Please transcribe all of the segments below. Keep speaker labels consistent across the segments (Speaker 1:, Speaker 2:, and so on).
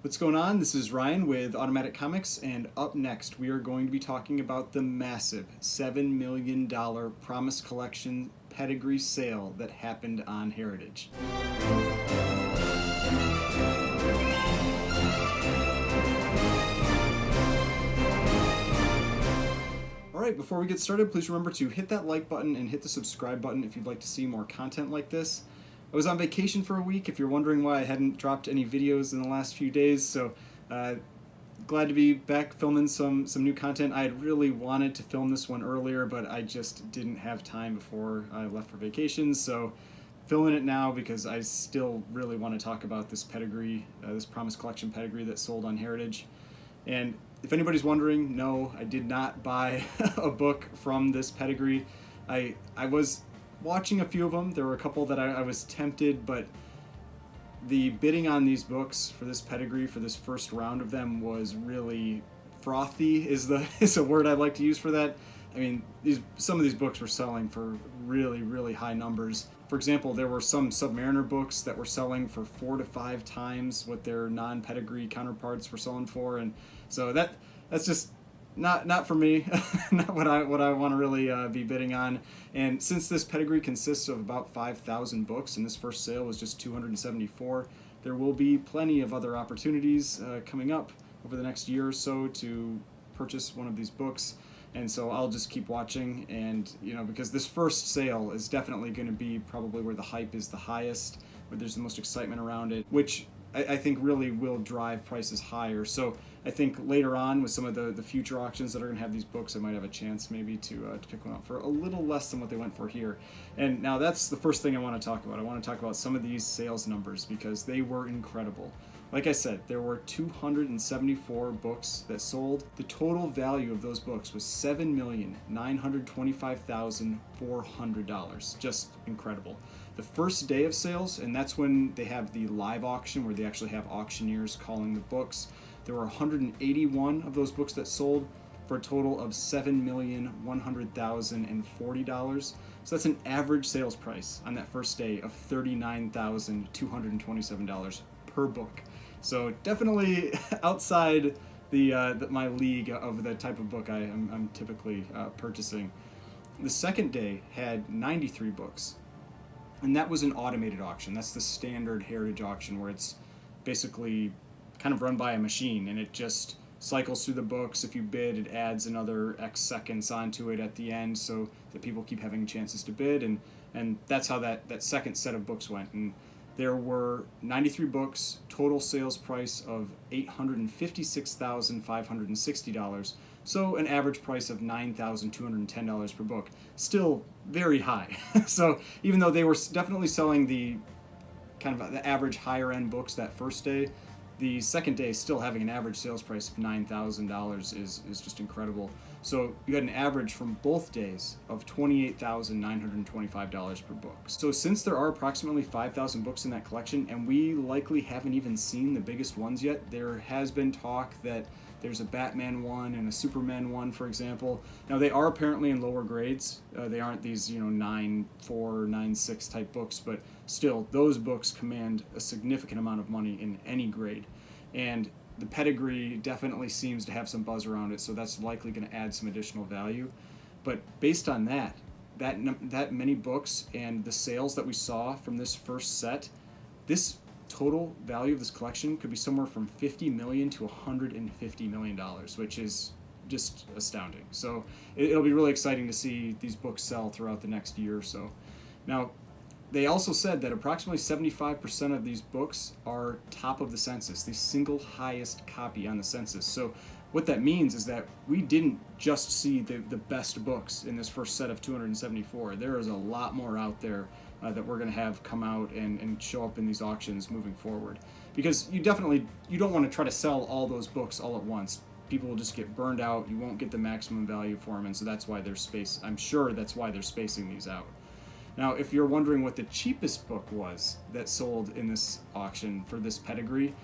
Speaker 1: What's going on? This is Ryan with Automatic Comics, and up next we are going to be talking about the massive $7 million Promise Collection Pedigree sale that happened on Heritage. Alright, before we get started, please remember to hit that like button and hit the subscribe button if you'd like to see more content like this. I was on vacation for a week, if you're wondering why I hadn't dropped any videos in the last few days, so glad to be back filming some new content. I had really wanted to film this one earlier, but I just didn't have time before I left for vacation, so filming it now because I still really want to talk about this pedigree, this Promise Collection Pedigree that sold on Heritage. And if anybody's wondering, no, I did not buy a book from this pedigree. I was watching a few of them. There were a couple that I was tempted, but the bidding on these books for this pedigree, for this first round of them, was really frothy is a word I'd like to use for that. I mean, some of these books were selling for really, really high numbers. For example, there were some Submariner books that were selling for 4 to 5 times what their non-pedigree counterparts were selling for, and so that's just not for me, not what I want to really be bidding on. And since this pedigree consists of about 5,000 books, and this first sale was just 274, there will be plenty of other opportunities coming up over the next year or so to purchase one of these books. And so I'll just keep watching, and because this first sale is definitely going to be probably where the hype is the highest, where there's the most excitement around it, which I think really will drive prices higher. So I think later on with some of the future auctions that are going to have these books, I might have a chance maybe to pick one up for a little less than what they went for here. And now that's the first thing I want to talk about. I want to talk about some of these sales numbers because they were incredible. Like I said, there were 274 books that sold. The total value of those books was $7,925,400. Just incredible. The first day of sales, and that's when they have the live auction where they actually have auctioneers calling the books, there were 181 of those books that sold for a total of $7,100,040. So that's an average sales price on that first day of $39,227 per book. So definitely outside my league of the type of book I'm typically purchasing. The second day had 93 books, and that was an automated auction. That's the standard Heritage auction where it's basically kind of run by a machine, and it just cycles through the books. If you bid, it adds another X seconds onto it at the end so that people keep having chances to bid, and that's how that second set of books went. And there were 93 books, total sales price of $856,560, so an average price of $9,210 per book. Still very high. So even though they were definitely selling the kind of the average higher end books that first day, the second day still having an average sales price of $9,000 is just incredible. So you had an average from both days of $28,925 per book. So since there are approximately 5,000 books in that collection, and we likely haven't even seen the biggest ones yet, there has been talk that there's a Batman one and a Superman one, for example. Now they are apparently in lower grades. They aren't these 9.4, 9.6 type books, but still those books command a significant amount of money in any grade. And the pedigree definitely seems to have some buzz around it, so that's likely going to add some additional value. But based on that many books and the sales that we saw from this first set, this total value of this collection could be somewhere from $50 million to $150 million, which is just astounding. So it'll be really exciting to see these books sell throughout the next year or so. Now, they also said that approximately 75% of these books are top of the census, the single highest copy on the census. So what that means is that we didn't just see the best books in this first set of 274. There is a lot more out there that we're going to have come out and show up in these auctions moving forward. Because you don't want to try to sell all those books all at once. People will just get burned out. You won't get the maximum value for them, and so that's why I'm sure that's why they're spacing these out. Now, if you're wondering what the cheapest book was that sold in this auction for this pedigree,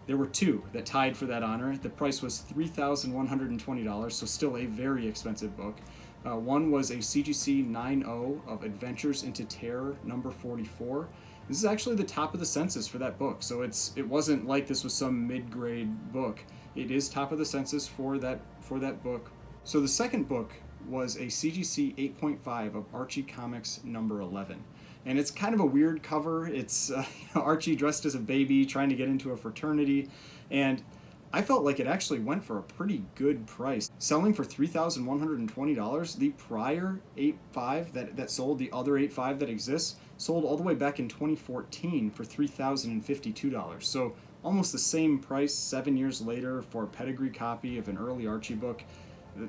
Speaker 1: there were 2 that tied for that honor. The price was $3,120, so still a very expensive book. One was a CGC 9.0 of Adventures into Terror, number 44, This is actually the top of the census for that book, so it wasn't like this was some mid-grade book. It is top of the census for that book. So the second book was a CGC 8.5 of Archie Comics number 11. And it's kind of a weird cover. It's Archie dressed as a baby trying to get into a fraternity, and I felt like it actually went for a pretty good price, selling for $3,120. The prior 8.5 that sold, the other 8.5 that exists, sold all the way back in 2014 for $3,052. So almost the same price 7 years later for a pedigree copy of an early Archie book.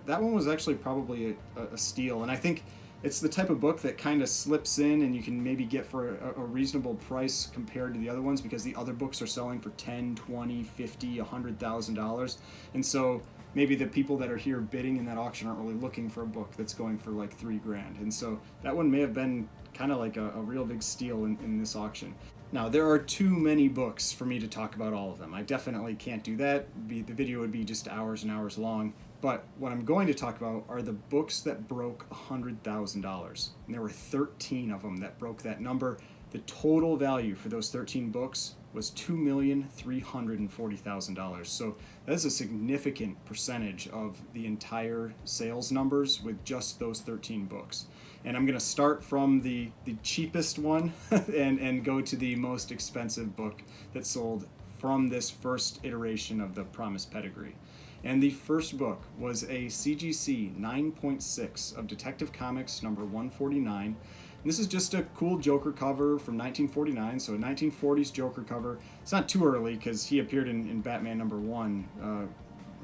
Speaker 1: That one was actually probably a steal, and I think it's the type of book that kind of slips in and you can maybe get for a reasonable price compared to the other ones, because the other books are selling for $10, $20, $50, $100,000. And so maybe the people that are here bidding in that auction aren't really looking for a book that's going for like $3,000. And so that one may have been kind of like a real big steal in this auction. Now, there are too many books for me to talk about all of them. I definitely can't do that. The video would be just hours and hours long. But what I'm going to talk about are the books that broke $100,000. And there were 13 of them that broke that number. The total value for those 13 books was $2,340,000. So that is a significant percentage of the entire sales numbers with just those 13 books. And I'm going to start from the cheapest one and go to the most expensive book that sold from this first iteration of the Promise Pedigree. And the first book was a CGC 9.6 of Detective Comics number 149. And this is just a cool Joker cover from 1949, so a 1940s Joker cover. It's not too early because he appeared in Batman number 1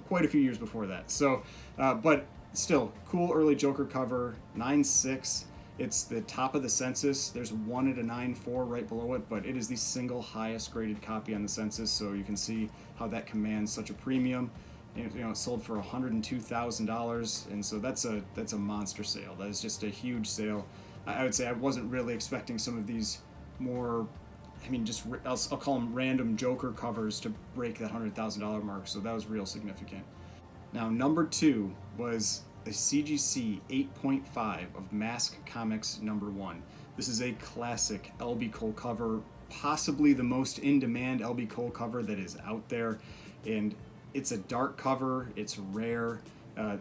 Speaker 1: quite a few years before that. So, but still, cool early Joker cover, 9.6. It's the top of the census. There's one at a 9.4 right below it, but it is the single highest graded copy on the census, so you can see how that commands such a premium. It sold for $102,000, and so that's a monster sale. That is just a huge sale. I would say I wasn't really expecting some of these more, I'll call them random Joker covers to break that $100,000 mark, so that was real significant. Now, number 2 was a CGC 8.5 of Mask Comics number 1. This is a classic L.B. Cole cover, possibly the most in-demand L.B. Cole cover that is out there, and it's a dark cover, it's rare,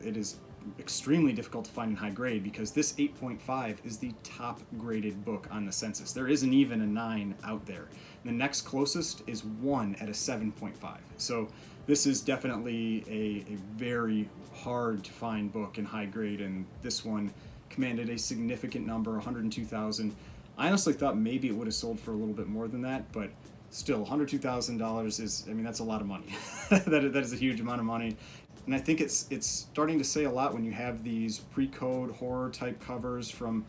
Speaker 1: it is extremely difficult to find in high grade because this 8.5 is the top graded book on the census. There isn't even a 9 out there. The next closest is 1 at a 7.5. So this is definitely a very hard to find book in high grade, and this one commanded a significant number, 102,000. I honestly thought maybe it would have sold for a little bit more than that, but still, $102,000 is, that's a lot of money. that is a huge amount of money. And I think it's starting to say a lot when you have these pre-code horror type covers from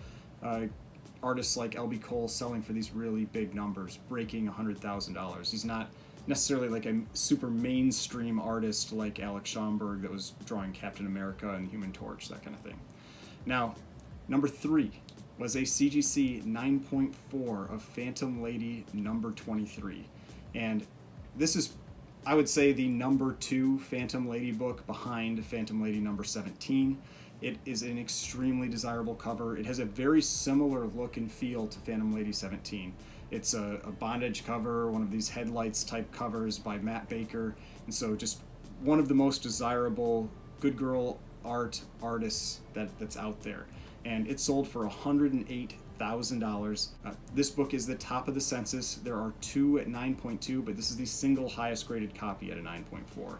Speaker 1: artists like L.B. Cole selling for these really big numbers, breaking $100,000. He's not necessarily like a super mainstream artist like Alex Schomburg that was drawing Captain America and Human Torch, that kind of thing. Now, number 3 was a CGC 9.4 of Phantom Lady number 23. And this is, I would say, the number 2 Phantom Lady book behind Phantom Lady number 17. It is an extremely desirable cover. It has a very similar look and feel to Phantom Lady 17. It's a bondage cover, one of these headlights type covers by Matt Baker. And so just one of the most desirable good girl artists that's out there. And it sold for $108,000. This book is the top of the census. There are 2 at 9.2, but this is the single highest graded copy at a 9.4.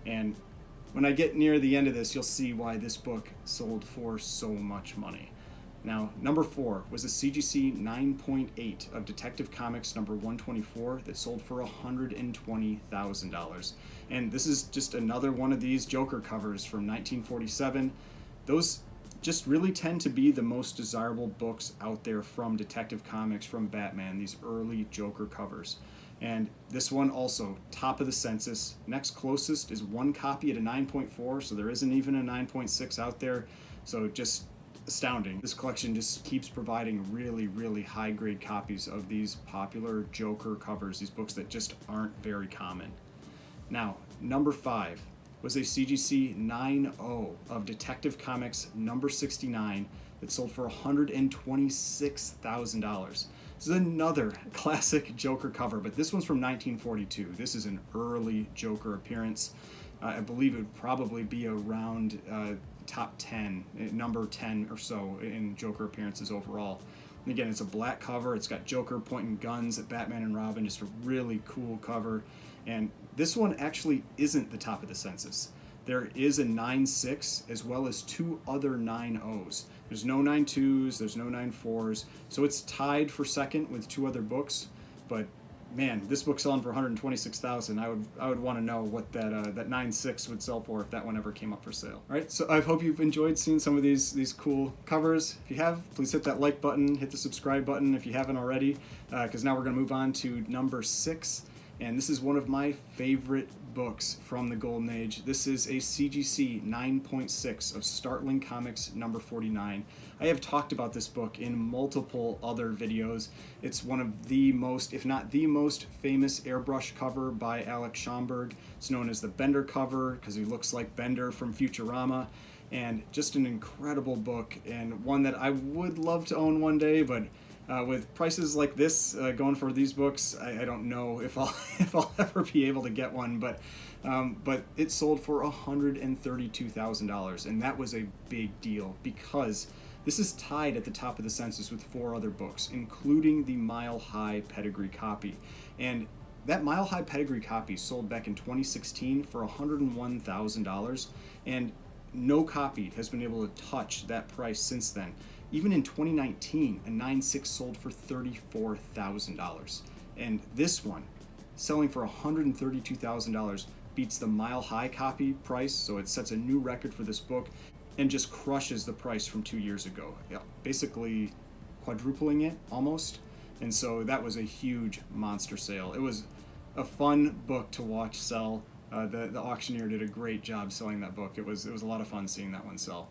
Speaker 1: And when I get near the end of this, you'll see why this book sold for so much money. Now, number 4 was a CGC 9.8 of Detective Comics number 124 that sold for $120,000. And this is just another one of these Joker covers from 1947. Those just really tend to be the most desirable books out there from Detective Comics, from Batman, these early Joker covers. And this one also, top of the census. Next closest is one copy at a 9.4, so there isn't even a 9.6 out there. So just astounding. This collection just keeps providing really, really high-grade copies of these popular Joker covers, these books that just aren't very common. Now, number 5 was a CGC 9.0 of Detective Comics number 69 that sold for $126,000. This is another classic Joker cover, but this one's from 1942. This is an early Joker appearance. I believe it would probably be around top 10, number 10 or so in Joker appearances overall. And again, it's a black cover. It's got Joker pointing guns at Batman and Robin. Just a really cool cover. And this one actually isn't the top of the census. There is a 9.6 as well as two other 9.0s. There's no 9.2s, there's no 9.4s. So it's tied for second with two other books. But man, this book's selling for $126,000. I would want to know what that 9.6 would sell for if that one ever came up for sale. All right, so I hope you've enjoyed seeing some of these cool covers. If you have, please hit that like button, hit the subscribe button if you haven't already, because now we're going to move on to number 6. And this is one of my favorite books from the Golden Age. This is a CGC 9.6 of Startling Comics number 49. I have talked about this book in multiple other videos. It's one of the most, if not the most, famous airbrush cover by Alex Schomburg. It's known as the Bender cover because he looks like Bender from Futurama. And just an incredible book, and one that I would love to own one day, but with prices like this going for these books, I don't know if I'll ever be able to get one. But it sold for $132,000, and that was a big deal because this is tied at the top of the census with 4 other books, including the Mile High Pedigree copy. And that Mile High Pedigree copy sold back in 2016 for $101,000, and no copy has been able to touch that price since then. Even in 2019, a 9.6 sold for $34,000. And this one, selling for $132,000, beats the Mile High copy price, so it sets a new record for this book and just crushes the price from 2 years ago. Yeah, basically quadrupling it, almost. And so that was a huge monster sale. It was a fun book to watch sell. The auctioneer did a great job selling that book. It was a lot of fun seeing that one sell.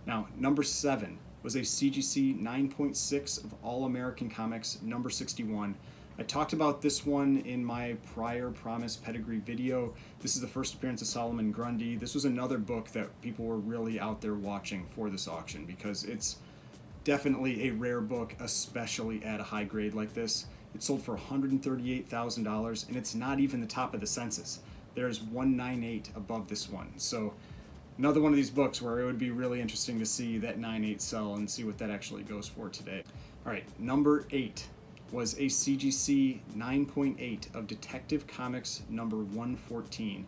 Speaker 1: Now, number 7 was a CGC 9.6 of All American Comics, number 61. I talked about this one in my prior Promise Pedigree video. This is the first appearance of Solomon Grundy. This was another book that people were really out there watching for this auction because it's definitely a rare book, especially at a high grade like this. It sold for $138,000, and it's not even the top of the census. There's 198 above this one. So another one of these books where it would be really interesting to see that 9.8 sell and see what that actually goes for today. All right, number 8 was a CGC 9.8 of Detective Comics number 114.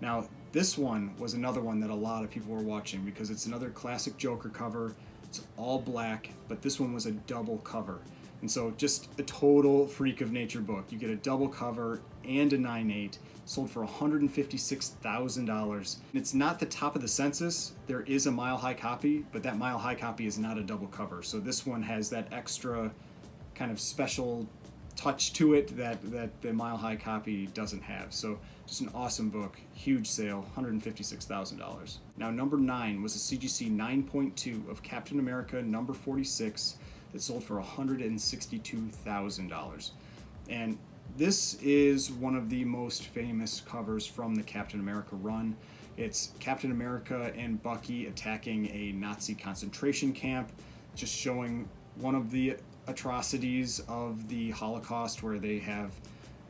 Speaker 1: Now, this one was another one that a lot of people were watching because it's another classic Joker cover. It's all black, but this one was a double cover. And so just a total freak of nature book. You get a double cover and a 9.8. Sold for $156,000. It's not the top of the census. There is a Mile High copy, but that Mile High copy is not a double cover. So this one has that extra kind of special touch to it that the Mile High copy doesn't have. So just an awesome book, huge sale, $156,000. Now number 9 was a CGC 9.2 of Captain America number 46 that sold for $162,000. And this is one of the most famous covers from the Captain America run. It's Captain America and Bucky attacking a Nazi concentration camp, just showing one of the atrocities of the Holocaust where they have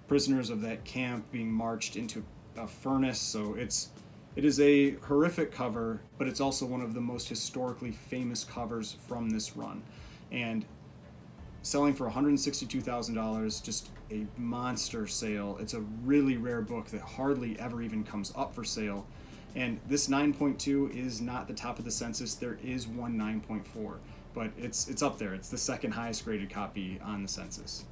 Speaker 1: prisoners of that camp being marched into a furnace. So it is a horrific cover, but it's also one of the most historically famous covers from this run. And selling for $162,000, just a monster sale. It's a really rare book that hardly ever even comes up for sale. And this 9.2 is not the top of the census. There is one 9.4, but it's up there. It's the second highest graded copy on the census.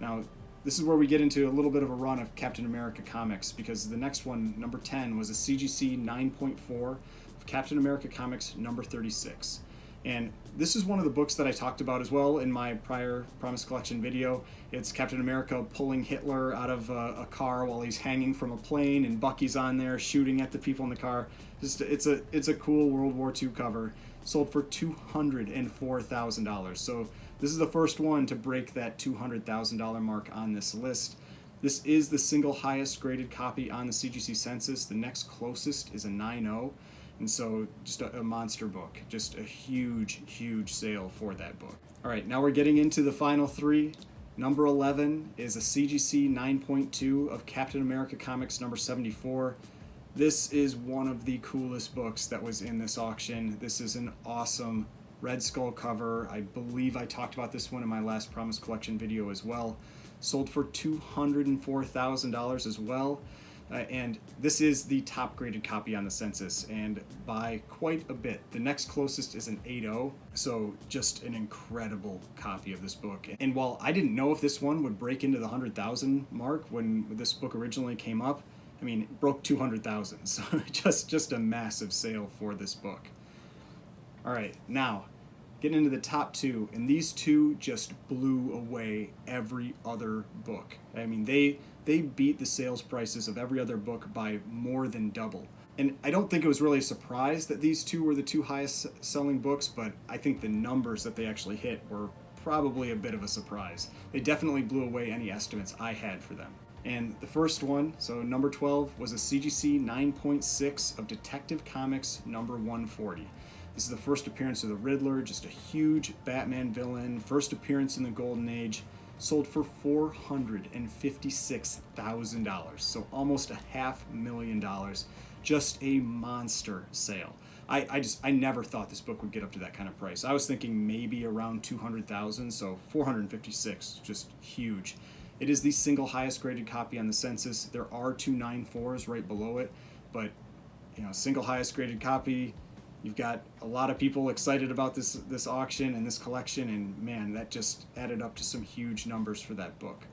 Speaker 1: Now, this is where we get into a little bit of a run of Captain America comics, because the next one, number 10, was a CGC 9.4 of Captain America Comics number 36. And this is one of the books that I talked about as well in my prior Promise Collection video. It's Captain America pulling Hitler out of a car while he's hanging from a plane, and Bucky's on there shooting at the people in the car. It's a cool World War II cover. Sold for $204,000. So this is the first one to break that $200,000 mark on this list. This is the single highest graded copy on the CGC census. The next closest is a 9.0. And so just a monster book, just a huge, huge sale for that book. All right, now we're getting into the final three. Number 11 is a CGC 9.2 of Captain America Comics number 74. This is one of the coolest books that was in this auction. This is an awesome Red Skull cover. I believe I talked about this one in my last Promise Collection video as well. Sold for $204,000 as well. And this is the top graded copy on the census, and by quite a bit. The next closest is an 8.0, so just an incredible copy of this book. And while I didn't know if this one would break into the 100,000 mark when this book originally came up, I mean, it broke 200,000, so just a massive sale for this book. All right, now getting into the top two, and these two just blew away every other book. I mean, they beat the sales prices of every other book by more than double. And I don't think it was really a surprise that these two were the two highest selling books, but I think the numbers that they actually hit were probably a bit of a surprise. They definitely blew away any estimates I had for them. And the first one, so number 12, was a CGC 9.6 of Detective Comics number 140. This is the first appearance of the Riddler, just a huge Batman villain, first appearance in the Golden Age, sold for $456,000, so almost $500,000. Just a monster sale. I never thought this book would get up to that kind of price. I was thinking maybe around 200,000, so 456, just huge. It is the single highest graded copy on the census. There are two 9.4s right below it, but single highest graded copy. You've got a lot of people excited about this auction and this collection, and man, that just added up to some huge numbers for that book.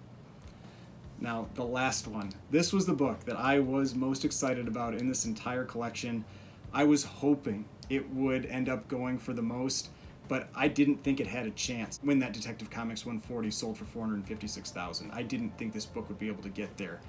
Speaker 1: Now, the last one. This was the book that I was most excited about in this entire collection. I was hoping it would end up going for the most, but I didn't think it had a chance when that Detective Comics 140 sold for $456,000. I didn't think this book would be able to get there.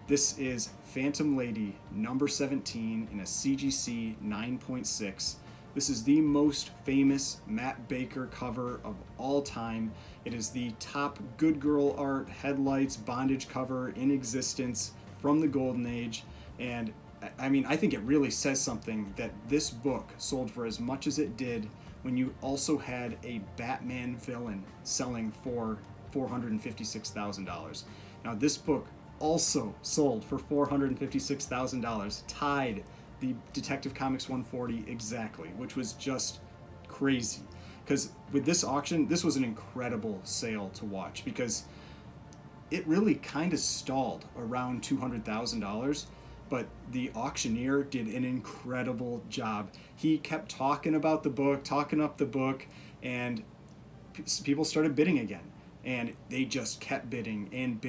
Speaker 1: This is Phantom Lady number 17 in a CGC 9.6. This is the most famous Matt Baker cover of all time. It is the top good girl art, headlights, bondage cover in existence from the Golden Age. And I mean, I think it really says something that this book sold for as much as it did when you also had a Batman villain selling for $456,000. Now, this book also sold for $456,000, tied the Detective Comics 140 exactly, which was just crazy. Because with this auction, this was an incredible sale to watch, because it really kind of stalled around $200,000, but the auctioneer did an incredible job. He kept talking about the book, talking up the book, and people started bidding again. And they just kept bidding and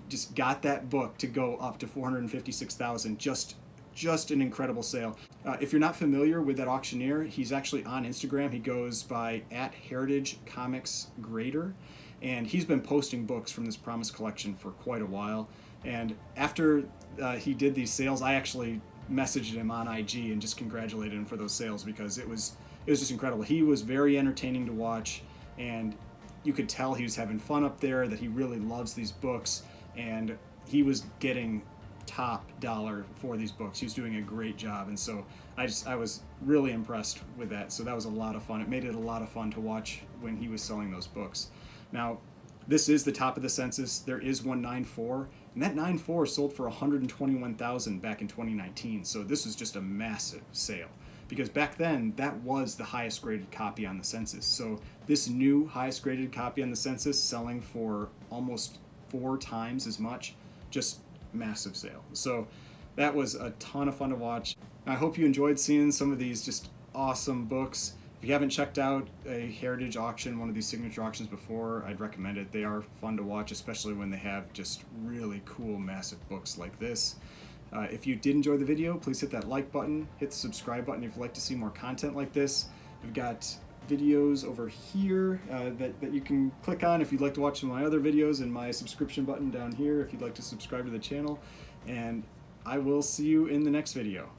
Speaker 1: just got that book to go up to $456,000. Just an incredible sale. If you're not familiar with that auctioneer, he's actually on Instagram. He goes by @HeritageComicsGrader, and he's been posting books from this Promise collection for quite a while. And after he did these sales, I actually messaged him on IG and just congratulated him for those sales, because it was just incredible. He was very entertaining to watch, and you could tell he was having fun up there, that he really loves these books, and he was getting top dollar for these books. He was doing a great job, and so I was really impressed with that. So that was a lot of fun. It made it a lot of fun to watch when he was selling those books. Now, this is the top of the census. There is one 9.4, and that 9.4 sold for $121,000 back in 2019. So this was just a massive sale, because back then that was the highest graded copy on the census. So this new highest graded copy on the census selling for almost 4 times as much, just massive sale. So that was a ton of fun to watch. I hope you enjoyed seeing some of these just awesome books. If you haven't checked out a Heritage auction, one of these signature auctions before, I'd recommend it. They are fun to watch, especially when they have just really cool, massive books like this. If you did enjoy the video, please hit that like button, hit the subscribe button if you'd like to see more content like this. We've got videos over here that you can click on if you'd like to watch some of my other videos, and my subscription button down here if you'd like to subscribe to the channel. And I will see you in the next video.